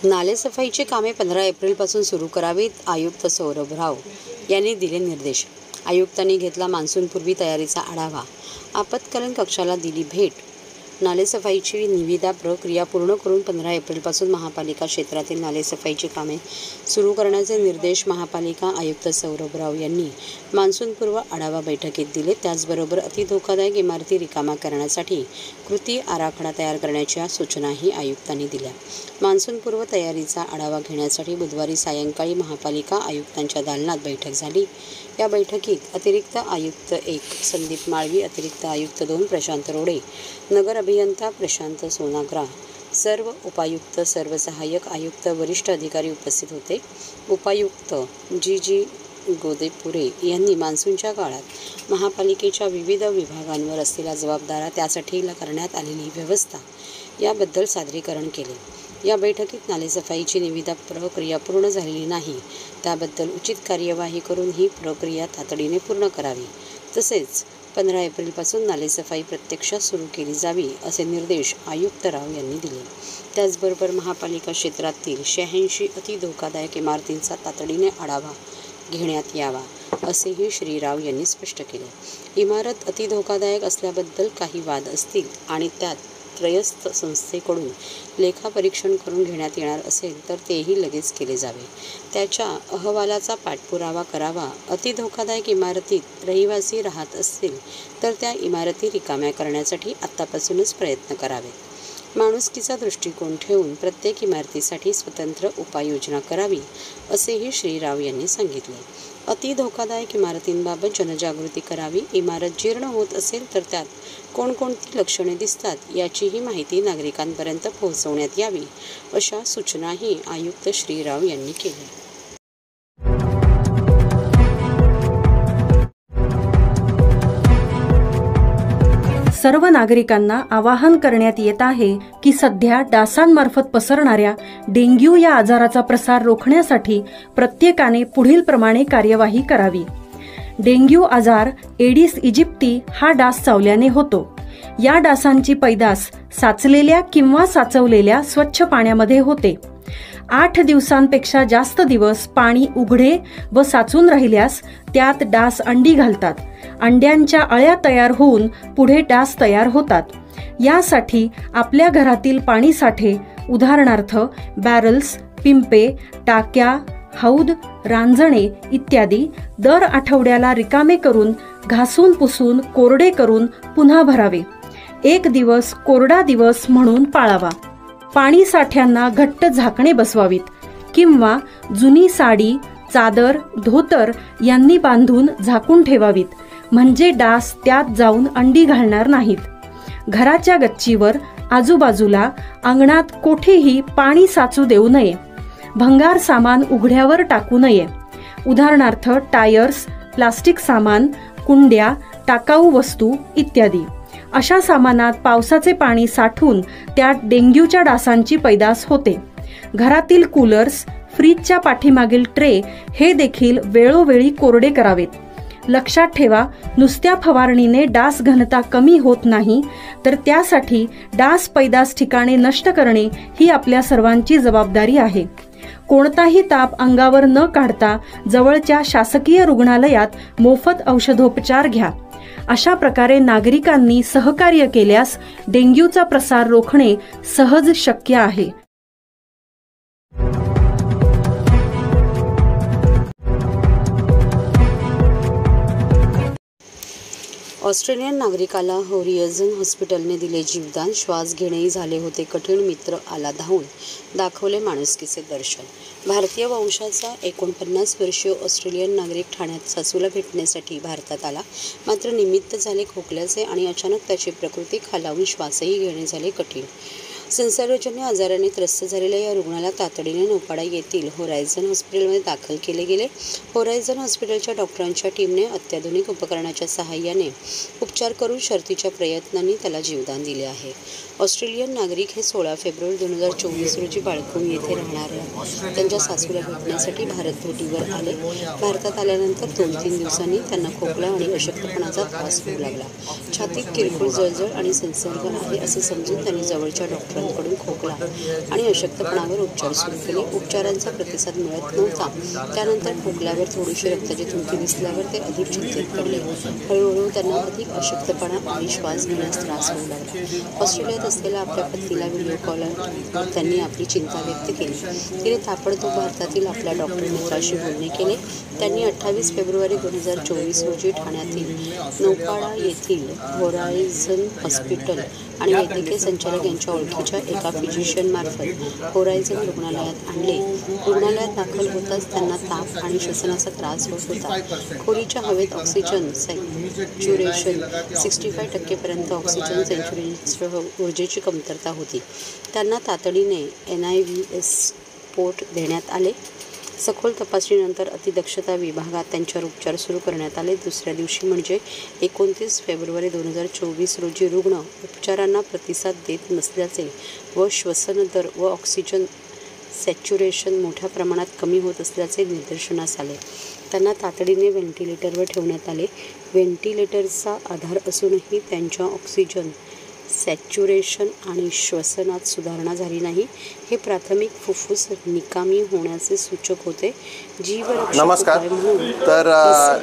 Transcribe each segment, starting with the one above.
नालेसफाईची कामे 15 एप्रिलपासून सुरू करावीत, आयुक्त सौरभ राव यांनी दिले निर्देश। आयुक्तांनी घेतला मान्सूनपूर्वी तयारीचा आढावा, आपत्कालीन कक्षाला दिली भेट। नालेसफाईची निविदा प्रक्रिया पूर्ण करून 15 एप्रिलपासून महापालिका क्षेत्रातील नालेसफाईची कामे सुरू करण्याचे निर्देश महापालिका आयुक्त सौरभ राव यांनी मान्सूनपूर्व आढावा बैठकीत दिले। त्याचबरोबर अतिधोकादायक इमारती रिकामा करण्यासाठी कृती आराखडा तयार करण्याच्या सूचनाही आयुक्तांनी दिल्या। मान्सूनपूर्व तयारीचा आढावा घेण्यासाठी बुधवारी सायंकाळी महापालिका आयुक्तांच्या दालनात बैठक झाली। या बैठकीत अतिरिक्त आयुक्त 1 संदीप माळवी, अतिरिक्त आयुक्त 2 प्रशांत रोडे, नगर अभियंता प्रशांत सोनाग्रा, सर्व उपायुक्त, सर्व सहाय्यक आयुक्त, वरिष्ठ अधिकारी उपस्थित होते। उपायुक्त जी गोदेपुरे यांनी मान्सूनच्या काळात महापालिकेच्या विविध विभागांवर असलेल्या जबाबदाऱ्या, त्यासाठी करण्यात आलेली व्यवस्था याबद्दल सादरीकरण केले। या बैठकीत नालेसफाईची निविदा प्रक्रिया पूर्ण झालेली नाही, त्याबद्दल उचित कार्यवाही करून ही प्रक्रिया तातडीने पूर्ण करावी, तसेच 15 एप्रिलपासून नालेसफाई प्रत्यक्षात सुरू केली जावी, असे निर्देश आयुक्त राव यांनी दिले। त्याचबरोबर महापालिका क्षेत्रातील 86 अतिधोकादायक इमारतींचा तातडीने आढावा घेण्यात यावा, असेही श्री राव यांनी स्पष्ट केले। इमारत अतिधोकादायक असल्याबद्दल काही वाद असतील आणि त्यात त्रयस्थ संस्थेकडून लेखापरीक्षण करून घेण्यात येणार असेल तर तेही लगेच केले जावे, त्याच्या अहवालाचा पाठपुरावा करावा। अतिधोकादायक इमारतीत रहिवासी राहत असतील तर त्या इमारती रिकाम्या करण्यासाठी आत्तापासूनच प्रयत्न करावेत। माणुसकीचा दृष्टिकोन ठेवून प्रत्येक इमारतीसाठी स्वतंत्र उपाययोजना करावी, असेही श्री राव यांनी सांगितले। अतिधोकादायक इमारतींबाबत जनजागृती करावी। इमारत जीर्ण होत असेल तर त्यात कोणकोणती लक्षणे दिसतात याचीही माहिती नागरिकांपर्यंत पोहोचवण्यात यावी, अशा सूचनाही आयुक्त श्री राव यांनी केल्या। सर्व नागरिकांना आवाहन करण्यात येत आहे की सध्या डासांमार्फत पसरणाऱ्या डेंग्यू या आजाराचा प्रसार रोखण्यासाठी प्रत्येकाने पुढील प्रमाणे कार्यवाही करावी। डेंग्यू आजार एडिस इजिप्टी हा डास चावल्याने होतो। या डासांची पैदास साचलेल्या किंवा साचवलेल्या स्वच्छ पाण्यामध्ये होते। 8 दिवसांपेक्षा जास्त दिवस पाणी उघडे व साचून राहिल्यास त्यात डास अंडी घालतात। अंड्यांच्या अळ्या तयार होऊन पुढे डास तयार होतात। यासाठी आपल्या घरातील पाणी साठे, उदाहरणार्थ बॅरल्स, पिंपे, टाक्या, हौद, रांजणे इत्यादी दर आठवड्याला रिकामे करून घासून पुसून कोरडे करून पुन्हा भरावे। 1 दिवस कोरडा दिवस म्हणून पाळावा। पाणी साठ्यांना घट्ट झाकणे बसवावीत किंवा जुनी साडी, चादर, धोतर यांनी बांधून झाकून ठेवावीत, म्हणजे डास त्यात जाऊन अंडी घालणार नाहीत। घराच्या गच्चीवर, आजूबाजूला, अंगणात कोठेही पाणी साचू देऊ नये। भंगार सामान उघड्यावर टाकू नये, उदाहरणार्थ टायर्स, प्लास्टिक सामान, कुंड्या, टाकाऊ वस्तू इत्यादी। अशा सामानात पावसाचे पाणी साठून त्यात डेंग्यूच्या डासांची पैदास होते। घरातील कूलर्स, फ्रीजच्या पाठीमागील ट्रे हे देखील वेळोवेळी कोरडे करावेत। लक्षात ठेवा, नुसत्या फवारणीने डास घनता कमी होत नाही, तर त्यासाठी डास पैदास ठिकाणे नष्ट करणे ही आपल्या सर्वांची जबाबदारी आहे। कोणताही ताप अंगावर न काढता जवळच्या शासकीय रुग्णालयात मोफत औषधोपचार घ्या। अशा प्रकारे नागरिकांनी सहकार्य केल्यास डेंग्यूचा प्रसार रोखणे सहज शक्य आहे। ऑस्ट्रेलियन नागरिकाला होरायझन हॉस्पिटलने दिले जीवदान, श्वास घेणेही झाले होते कठीण, मित्र आला धावून, दाखवले माणुसकीचे दर्शन। भारतीय वंशाचा 49 वर्षीय ऑस्ट्रेलियन नागरिक ठाण्यात सासूला भेटण्यासाठी भारतात आला, मात्र निमित्त झाले खोकल्याचे आणि अचानक त्याची प्रकृती खालावून श्वासही घेणे झाले कठीण। संसर्गजन्य आजाराने त्रस्त झालेल्या या रुग्णाला तातडीने नौपाडा येथील होरायझन हॉस्पिटलमध्ये दाखल केले गेले। होरायझन हॉस्पिटलच्या डॉक्टरांच्या टीमने अत्याधुनिक उपकरणाच्या सहाय्याने उपचार करून शर्थीच्या प्रयत्नांनी त्याला जीवदान दिले आहे। ऑस्ट्रेलियन नागरिक हे 16 फेब्रुवारी 2024 रोजी बाळकुंग येथे राहणाऱ्या त्यांच्या सासूला भेटण्यासाठी भारत भेटीवर आले। भारतात आल्यानंतर 2-3 दिवसांनी त्यांना खोकला आणि अशक्तपणाचा त्रास होऊ लागला। छातीत किरकोळ जळजळ आणि संसर्ग आहे असे समजून त्यांनी जवळच्या डॉक्टर डॉक्टरांकडून खोकला आणि अशक्तपणावर उपचार सुरू केले. उपचारांचा प्रतिसाद मिळत नव्हता. त्यानंतर खोकल्यावर थोडीशी रक्ताची थुंकी दिसल्यावर ते अधिक चिंतेत पडले. हळूहळू त्यांना अधिक अशक्तपणा आणि श्वास घेण्यास त्रास होऊ लागला. ऑस्ट्रेलियात असलेल्या आपल्या पत्नीला व्हिडिओ कॉलवर त्यांनी आपली चिंता व्यक्त केली. तिने ताबडतोब भारतातील आपल्या डॉक्टर मित्राशी बोलणे केले. त्यांनी 28 फेब्रुवारी 2024 रोजी ठाण्यातील नौपाडा येथील होरायझन हॉस्पिटल आणि वैद्यकीय संचालक यांच्या ओळखीच्या एका फिजिशियनमार्फत होरायझन रुग्णालयात आणले. रुग्णालयात दाखल होताच त्यांना ताप आणि श्वसनाचा त्रास होत होता. खोलीच्या हवेत ऑक्सिजन सॅच्युरेशन 65% ऑक्सिजन सॅच्युरेशनसह ऊर्जेची कमतरता होती. त्यांना तातडीने NIVS पोर्ट देण्यात आले. सखोल तपासणीनंतर अतिदक्षता विभागात त्यांच्यावर उपचार सुरू करण्यात आले. दुसऱ्या दिवशी म्हणजे 29 फेब्रुवारी 2024 रोजी रुग्ण उपचारांना प्रतिसाद देत नसल्याचे व श्वसन दर व ऑक्सिजन सॅच्युरेशन मोठ्या प्रमाणात कमी होत असल्याचे निदर्शनास आले. त्यांना तातडीने व्हेंटिलेटरवर ठेवण्यात आले. व्हेंटिलेटरचा आधार असूनही त्यांच्या ऑक्सिजन सॅच्युरेशन आणि श्वसनात सुधारणा झाली नाही. हे प्राथमिक फुफ्फुस निकामी होण्याचे सूचक होते. नमस्कार. तर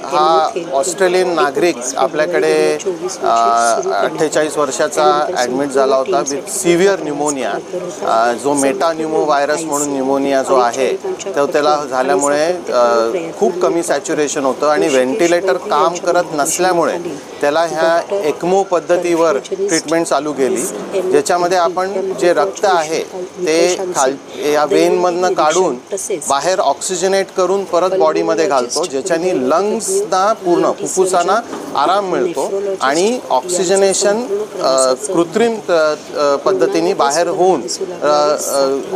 हा ऑस्ट्रेलियन नागरिक आपल्याकडे 48 वर्षाचा ॲडमिट झाला होता विथ सिव्हिअर न्यूमोनिया. जो मेटा न्यूमो व्हायरस म्हणून न्यूमोनिया जो आहे तो त्याला झाल्यामुळे खूप कमी सॅच्युरेशन होतं आणि व्हेंटिलेटर काम करत नसल्यामुळे त्याला ह्या एक्मो पद्धतीवर ट्रीटमेंट चालू केली, ज्याच्यामध्ये आपण जे रक्त आहे ते या वेनमधनं काढून बाहेर ऑक्सिजनेट करून परत बॉडीमध्ये घालतो, ज्याच्याने लंग्सना पूर्ण फुफ्फुसांना आराम मिळतो आणि ऑक्सिजनेशन कृत्रिम पद्धतीने बाहेर होऊन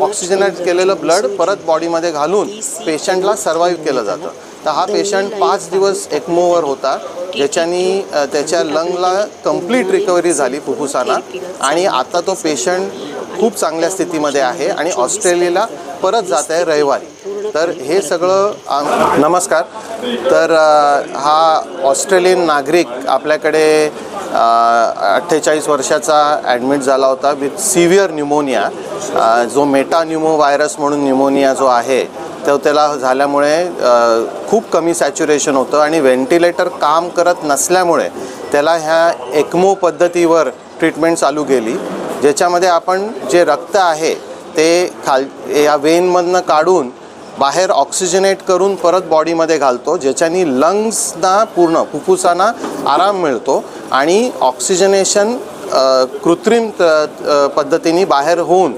ऑक्सिजनेट केलेलं ब्लड परत बॉडीमध्ये घालून पेशंटला सर्वाईव्ह केलं जातं. तर हा पेशंट 5 दिवस एक्मोवर होता, ज्याच्यानी त्याच्या लंगला कंप्लीट रिकव्हरी झाली फुफ्फुसांना आणि आता तो पेशंट खूप चांगल्या स्थितीमध्ये आहे आणि ऑस्ट्रेलियाला परत जात आहे रविवारी. तर हे सगळं नमस्कार. तर हा ऑस्ट्रेलियन नागरिक आपल्याकडे 48 वर्षाचा ॲडमिट झाला होता विथ सिव्हिअर न्यूमोनिया. जो मेटा न्यूमो व्हायरस म्हणून न्यूमोनिया जो आहे तो त्याला झाल्यामुळे खूप कमी सॅच्युरेशन होतं आणि व्हेंटिलेटर काम करत नसल्यामुळे त्याला ह्या एक्मो पद्धतीवर ट्रीटमेंट चालू केली, ज्याच्यामध्ये आपण जे रक्त आहे ते या वेनमधनं काढून बाहेर ऑक्सिजनेट करून परत बॉडीमध्ये घालतो, ज्याच्याने लंग्सना पूर्ण फुफ्फुसांना आराम मिळतो आणि ऑक्सिजनेशन कृत्रिम पद्धतीने बाहेर होऊन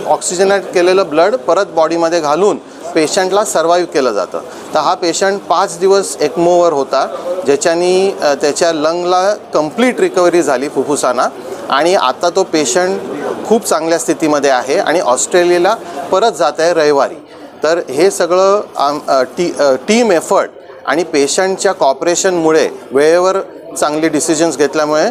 ऑक्सिजनेट केलेलं ब्लड परत बॉडीमध्ये घालून पेशंटला सर्वाईव्ह केलं जातं. तर हा पेशंट 5 दिवस एक्मोवर होता, ज्याच्यानी त्याच्या लंगला कंप्लीट रिकव्हरी झाली फुफ्फुसांना आणि आता तो पेशंट खूप चांगल्या स्थितीमध्ये आहे आणि ऑस्ट्रेलियाला परत जात आहे रविवारी. तर हे सगळं टीम एफर्ट आणि पेशंटच्या कॉपरेशनमुळे वेळेवर चांगली डिसिजन्स घेतल्यामुळे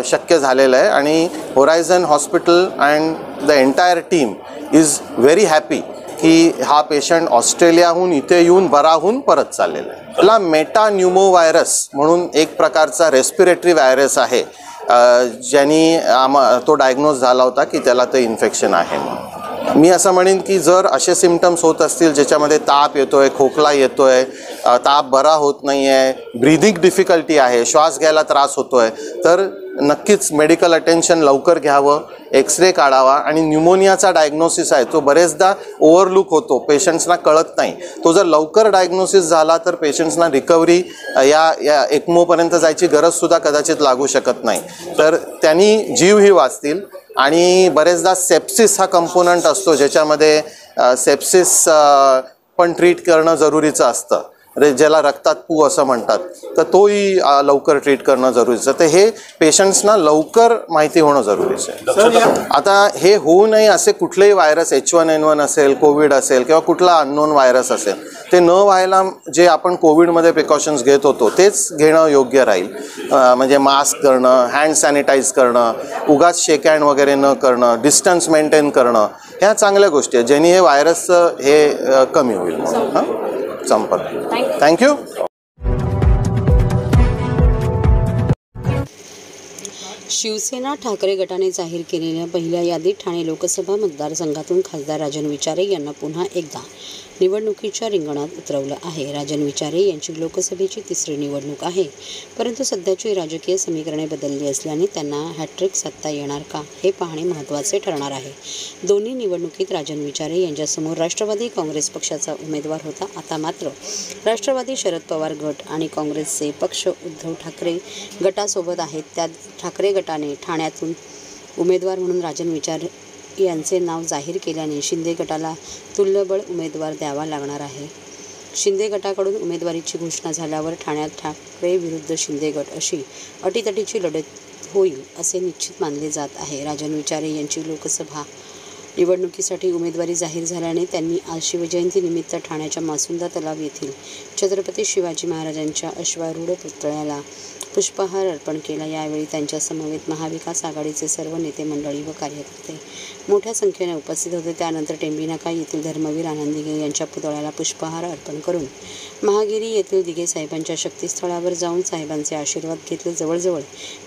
शक्य झालेलं आहे आणि horizon hospital and the entire team is very happy की हा पेशंट ऑस्ट्रेलियाहून इथे येऊन बरा होऊन परत चाललेला आहे. त्याला मेटा न्यूमो व्हायरस म्हणून एक प्रकारचा रेस्पिरेटरी व्हायरस आहे, ज्यांनी तो डायग्नोज झाला होता की त्याला ते इन्फेक्शन आहे. मी असं म्हणेन की जर असे सिम्पटम्स होत असतील ज्याच्यामध्ये ताप येतोय, खोकला येतोय, ताप बरा होत नाही आहे, ब्रीदिंग डिफिकल्टी आहे, श्वास घ्यायला त्रास होतोय, तर नक्कीच मेडिकल अटेन्शन लवकर घ्यावं, एक्सरे काढावा. आणि न्यूमोनियाचा डायग्नोसिस आहे तो बरेचदा ओव्हरलूक होतो, पेशंट्सना कळत नाही. तो जर लवकर डायग्नोसिस झाला तर पेशंट्सना रिकव्हरी या एक्मोपर्यंत जायची गरजसुद्धा कदाचित लागू शकत नाही. तर त्यांनी जीवही वाचतील. आणि बरेचदा सेप्सिस हा कंपोनंट असतो, ज्याच्यामध्ये सेप्सिस पण ट्रीट करणं जरुरीचं असतं, ज्याला रक्तात पू असं म्हणतात, तर तोही लवकर ट्रीट करणं जरुरीचं. तर हे पेशंट्सना लवकर माहिती होणं जरुरीचं आहे. आता हे होऊ नये असे कुठलेही व्हायरस H1N1 असेल, कोविड असेल किंवा कुठला अननोन व्हायरस असेल, ते न व्हायला जे आपण कोविडमध्ये प्रिकॉशन्स घेत होतो तेच घेणं योग्य राहील. म्हणजे मास्क करणं, हँड सॅनिटाईज करणं, उगाच शेक हँड वगैरे न करणं, डिस्टन्स मेंटेन करणं, ह्या चांगल्या गोष्टी आहेत ज्यांनी हे व्हायरसचं हे कमी होईल म्हणून. संपर्क. थँक्यू. शिवसेना ठाकरे गटाने जाहीर केलेल्या पहिल्या यादीत ठाणे लोकसभा मतदारसंघातून खासदार राजन विचारे यांना पुन्हा एकदा निवडणुकीच्या रिंगणात उतरवलं आहे. राजन विचारे यांची लोकसभेची तिसरी निवडणूक आहे, परंतु सध्याची राजकीय समीकरणे बदलली असल्याने त्यांना हॅट्रिक सत्ता येणार का हे पाहणे महत्त्वाचे ठरणार आहे. दोन्ही निवडणुकीत राजन विचारे यांच्यासमोर राष्ट्रवादी काँग्रेस पक्षाचा उमेदवार होता. आता मात्र राष्ट्रवादी शरद पवार गट आणि काँग्रेसचे पक्ष उद्धव ठाकरे गटासोबत आहेत. त्यात ठाकरे गटाने ठाण्यातून उमेदवार म्हणून राजन विचारे यांचे नाव जाहीर केल्याने शिंदे गटाला तुल्यबळ उमेदवार द्यावा लागणार आहे. शिंदे गटाकडून उमेदवारीची घोषणा झाल्यावर ठाण्यात ठाकरे विरुद्ध शिंदे गट अशी अटीतटीची लढत होईल असे निश्चित मानले जात आहे. राजन विचारे यांची लोकसभा निवडणुकीसाठी उमेदवारी जाहीर झाल्याने त्यांनी आज शिवजयंतीनिमित्त ठाण्याच्या मासुंदा तलाव येथील छत्रपती शिवाजी महाराजांच्या अश्वारूढ पुतळ्याला पुष्पहार अर्पण केला. यावेळी त्यांच्या समवेत महाविकास आघाडीचे सर्व नेते मंडळी व कार्यकर्ते मोठ्या संख्येने उपस्थित होते. त्यानंतर टेंभीनाका येथील धर्मवीर आनंद दिघे यांच्या पुतळ्याला पुष्पहार अर्पण करून महागिरी येथील दिघे साहेबांच्या शक्तीस्थळावर जाऊन साहेबांचे आशीर्वाद घेतले. जवळजवळ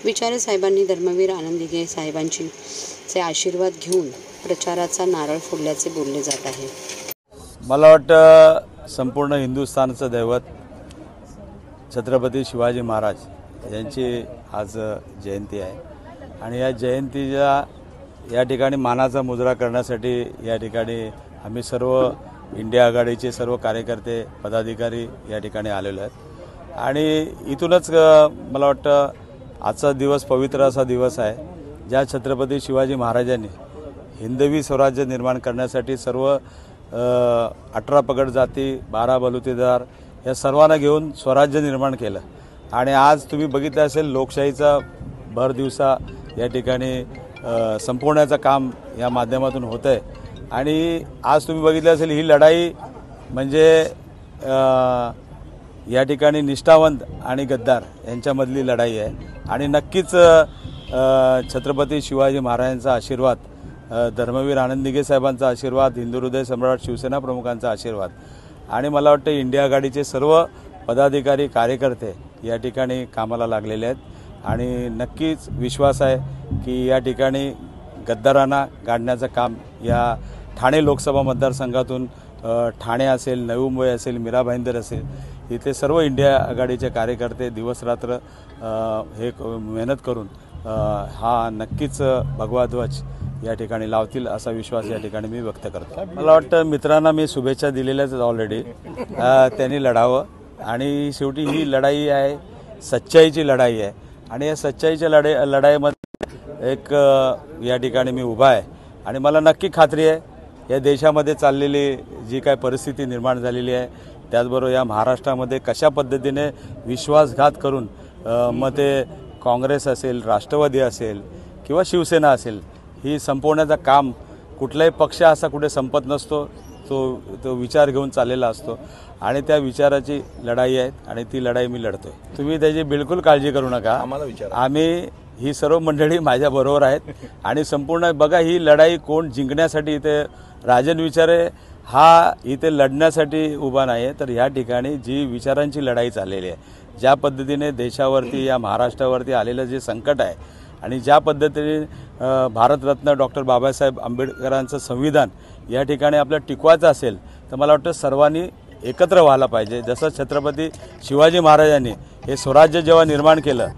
विचारे साहेबांनी धर्मवीर आनंद दिघे साहेबांचे आशीर्वाद घेऊन प्रचाराचा नारळ फोडल्याचे बोलले जात आहे. मला वाटतं संपूर्ण हिंदुस्थानचं दैवत छत्रपती शिवाजी महाराज यांची आज जयंती आहे आणि या जयंतीच्या या ठिकाणी मानाचा मुजरा करण्यासाठी या ठिकाणी आम्ही सर्व इंडिया आघाडीचे सर्व कार्यकर्ते पदाधिकारी या ठिकाणी आलेलो आहेत आणि इथूनच मला वाटतं आजचा दिवस पवित्र असा दिवस आहे ज्या छत्रपती शिवाजी महाराजांनी हिंदवी स्वराज्य निर्माण करण्यासाठी सर्व 18 पगड जाती 12 बलुतेदार या सर्वांना घेऊन स्वराज्य निर्माण केलं आणि आज तुम्ही बघितलं असेल लोकशाहीचा भर दिवसा या ठिकाणी संपवण्याचं काम या माध्यमातून होतं आहे आणि आज तुम्ही बघितलं असेल ही लढाई म्हणजे या ठिकाणी निष्ठावंत आणि गद्दार यांच्यामधली लढाई आहे आणि नक्कीच छत्रपती शिवाजी महाराजांचा आशीर्वाद धर्मवीर आनंद दिघे साहेबांचा आशीर्वाद हिंदू हृदय सम्राट शिवसेना प्रमुखांचा आशीर्वाद आणि मला वाटतं इंडिया आघाडीचे सर्व पदाधिकारी कार्यकर्ते या ठिकाणी कामाला लागलेले आहेत आणि नक्कीच विश्वास आहे की या ठिकाणी गद्दारांना गाडण्याचं काम या ठाणे लोकसभा मतदारसंघातून ठाणे असेल नवी मुंबई असेल मीरा भाईंदर असेल इथे सर्व इंडिया आघाडीचे कार्यकर्ते दिवसरात्र हे मेहनत करून हा नक्कीच भगवा ध्वज या ठिकाणी लावतील असा विश्वास या ठिकाणी मी व्यक्त करतो. मला वाटतं मित्रांना मी शुभेच्छा दिलेल्याच ऑलरेडी त्यांनी लढावं आणि शेवटी ही लढाई आहे सच्चाईची लढाई आहे आणि या सच्चाईच्या लढाईमध्ये एक या ठिकाणी मी उभा आहे आणि मला नक्की खात्री आहे या देशामध्ये चाललेली जी काय परिस्थिती निर्माण झालेली आहे त्याचबरोबर या महाराष्ट्रामध्ये कशा पद्धतीने विश्वासघात करून मग ते काँग्रेस असेल राष्ट्रवादी असेल किंवा शिवसेना असेल ही संपवण्याचं काम कुठलाही पक्ष असा कुठे संपत नसतो तो विचार घेऊन चाललेला असतो आणि त्या विचाराची लढाई आहे आणि ती लढाई मी लढतोय. तुम्ही त्याची बिलकुल काळजी करू नका. आम्ही ही सर्व मंडळी माझ्याबरोबर आहेत आणि संपूर्ण बघा ही लढाई कोण जिंकण्यासाठी इथे राजन विचारे हा इथे लढण्यासाठी उभा नाही तर ह्या ठिकाणी जी विचारांची लढाई चाललेली आहे ज्या पद्धतीने देशावरती या महाराष्ट्रावरती आलेलं जे संकट आहे आणि ज्या पद्धतीने भारतरत्न डॉक्टर बाबासाहेब आंबेडकरांचं संविधान या ठिकाणी आपल्याला टिकवायचं असेल तर मला वाटतं सर्वांनी एकत्र व्हायला पाहिजे. जसं छत्रपती शिवाजी महाराजांनी हे स्वराज्य जेव्हा निर्माण केलं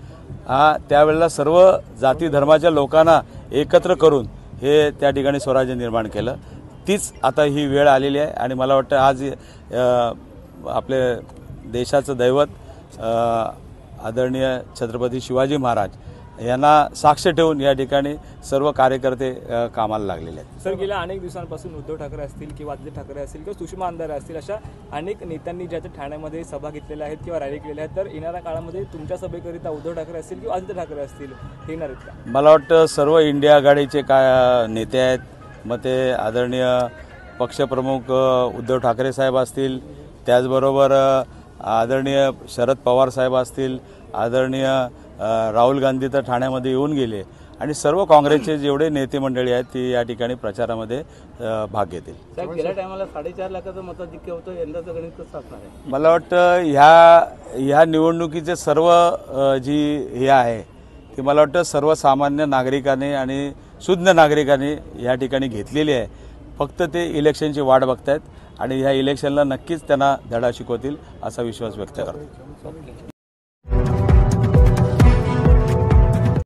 त्यावेळेला सर्व जाती धर्माच्या लोकांना एकत्र करून हे त्या ठिकाणी स्वराज्य निर्माण केलं. तीच आता ही वेळ आलेली आहे आणि मला वाटतं आज आपले देशाचं दैवत आदरणीय छत्रपती शिवाजी महाराज यांना साक्ष ठेवून या ठिकाणी सर्व कार्यकर्ते कामाला लागलेले आहेत. सर गेल्या अनेक दिवसांपासून उद्धव ठाकरे असतील किंवा आदित्य ठाकरे असतील किंवा सुषमा अंधारे असतील अशा अनेक नेत्यांनी ज्या ठाण्यामध्ये सभा घेतलेल्या आहेत किंवा रॅली केलेल्या आहेत तर येणाऱ्या काळामध्ये तुमच्या सभेकरिता उद्धव ठाकरे असतील किंवा आदित्य ठाकरे असतील हे येणार आहेत का? मला वाटतं सर्व इंडिया आघाडीचे नेते आहेत मग ते आदरणीय पक्षप्रमुख उद्धव ठाकरे साहेब असतील त्याचबरोबर आदरणीय शरद पवार साहेब असतील आदरणीय राहुल गांधी तर ठाण्यामध्ये येऊन गेले आणि सर्व काँग्रेसचे जेवढे नेते मंडळी आहेत ती या ठिकाणी प्रचारामध्ये भाग घेतील. गेल्या टायमाला 4.5 लाखाचं मताधिक्य होतं यंदाचं गणित कसं असणार आहे? मला वाटतं ह्या निवडणुकीचे सर्व जी हे आहे ती मला वाटतं सर्वसामान्य नागरिकांनी आणि शुद्ध नागरिकांनी या ठिकाणी घेतलेली आहे. फक्त ते इलेक्शनची वाट बघतायत आणि ह्या इलेक्शनला नक्कीच त्यांना धडा शिकवतील असा विश्वास व्यक्त करतो.